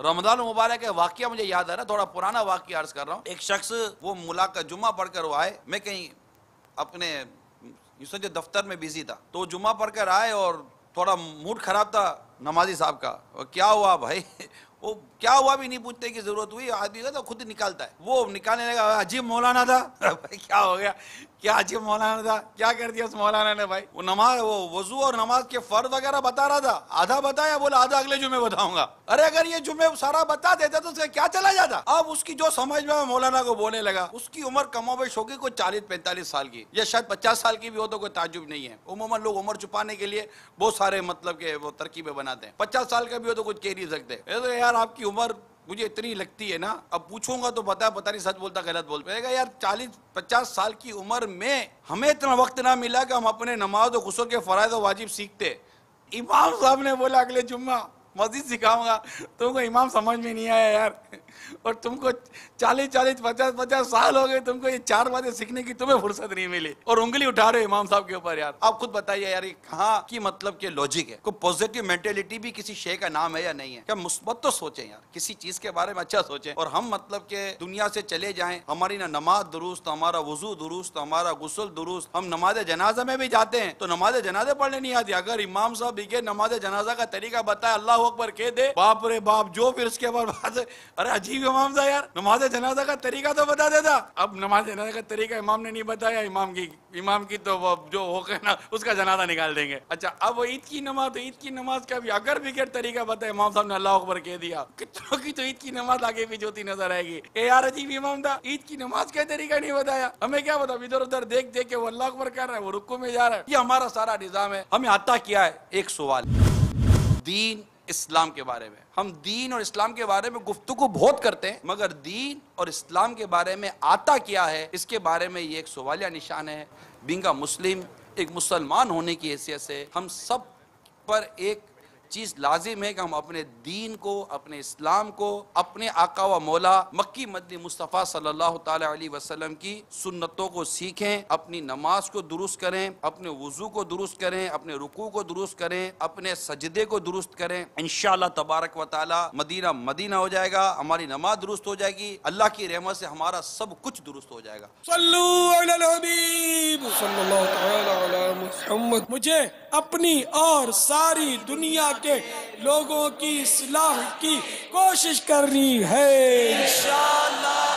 رمضان المبارک کا واقعہ مجھے یاد ہے نا، تھوڑا پرانا واقعہ عرض کر رہا ہوں. ایک شخص وہ ملاقات جمعہ پڑھ کر وہ آئے، میں کہیں اپنے جو دفتر میں بزی تھا، تو جمعہ پڑھ کر آئے اور تھوڑا موڈ خراب تھا نمازی صاحب کا. کیا ہوا بھائی؟ وہ کیا ہوا بھی نہیں پوچھنے کی ضرورت ہوئی، آدمی تو خود ہی نکالتا ہے. وہ نکالنے لگا، عجیب مولانا تھا. بھائی کیا ہو گیا؟ کیا عجیب مولانا تھا؟ کیا کر دیا اس مولانا نے بھائی؟ وہ نماز، وہ وضو اور نماز کے فرض وغیرہ بتا رہا تھا، آدھا بتایا، بولا آدھا اگلے جمعے بتاؤں گا. ارے اگر یہ جمعے سارا بتا دیتا تو اس کا کیا چلا جاتا؟ اب اس کی جو سمجھ میں مولانا کو بولنے لگا. اس کی عمر کم و بیش ہوگی کوئی 40-45 سال کی، یا شاید 50 سال کی بھی ہو تو کوئی تعجب نہیں ہے. عموماً لوگ عمر چھپانے کے لیے بہت سارے مطلب کہ وہ ترکیبیں بناتے ہیں. 50 سال کا بھی ہو تو کچھ کہہ نہیں سکتے. یار آپ کی عمر مجھے اتنی لگتی ہے نا، اب پوچھوں گا تو پتہ نہیں سچ بولتا غلط بول پائے گا. یار 40-50 سال کی عمر میں ہمیں اتنا وقت نہ ملا کہ ہم اپنے نماز و غسل کے فرائض و واجب سیکھتے. امام صاحب نے بولا اگلے جمعہ مسجد سکھاؤں گا. تم کو امام سمجھ میں نہیں آیا یار، اور تم کو 40-50 سال ہو گئے، تم کو یہ 4 باتیں سیکھنے کی تمہیں فرصت نہیں ملی، اور انگلی اٹھا رہے امام صاحب کے اوپر. یار آپ خود بتائیے یار یہ کہاں کی مطلب کہ لوجک ہے؟ کوئی پوزیٹیو مینٹلٹی بھی کسی شے کا نام ہے یا نہیں ہے؟ کیا مثبت تو سوچیں یار، کسی چیز کے بارے میں اچھا سوچیں. اور ہم مطلب کہ دنیا سے چلے جائیں، ہماری نہ نماز درست، ہمارا وضو درست، ہمارا غسل درست، ہم نماز جنازہ میں بھی جاتے ہیں تو نماز جنازہ پڑھنے نہیں آتی. اگر امام صاحب بھی نماز جنازہ کا طریقہ بتائے، اللہ اکبر کہہ دے، باپ رے باپ، جو پھر اس کے بعد ارے عجیب امام صاحب یار، نماز جنازہ کا طریقہ تو بتا دیتا. اب نماز جنازہ کا طریقہ امام نے نہیں بتایا، امام کی تو وہ جو ہو گئے نا اس کا جنازہ نکال دیں گے. اچھا اب وہ عید کی نماز، تو عید کی نماز کا بھی اگر بغیر طریقہ بتایا، امام صاحب نے اللہ اکبر کہہ دیا، کتنوں کی تو عید کی نماز آگے بھی ہوتی نظر آئے گی. اے یار عجیب امام تھا، عید کی نماز کا طریقہ نہیں بتایا. ہمیں کیا بتا، ادھر ادھر دیکھ دیکھ کے وہ اللہ اکبر کر رہا ہے، وہ رکوع میں جا رہا ہے. یہ ہمارا سارا نظام ہے. ہمیں آتا کیا ہے؟ ایک سوال، دین اسلام کے بارے میں. ہم دین اور اسلام کے بارے میں گفتگو بہت کرتے ہیں، مگر دین اور اسلام کے بارے میں آتا کیا ہے، اس کے بارے میں یہ ایک سوالیہ نشان ہے. بینگ اے مسلم، ایک مسلمان ہونے کی حیثیت سے ہم سب پر ایک چیز لازم ہے کہ ہم اپنے دین کو، اپنے اسلام کو، اپنے آقا و مولا مکی مدنی مصطفیٰ صلی اللہ تعالی علیہ وسلم کی سنتوں کو سیکھیں، اپنی نماز کو درست کریں، اپنے وضو کو درست کریں، اپنے رکوع کو درست کریں، اپنے سجدے کو درست کریں. انشاءاللہ تبارک و تعالی مدینہ مدینہ ہو جائے گا، ہماری نماز درست ہو جائے گی، اللہ کی رحمت سے ہمارا سب کچھ درست ہو جائے گا. صلو علی الحبیب صلی اللہ تعالی علی محمد. مجھے اپنی اور ساری دنیا کے لوگوں کی اصلاح کی کوشش کرنی ہے انشاءاللہ.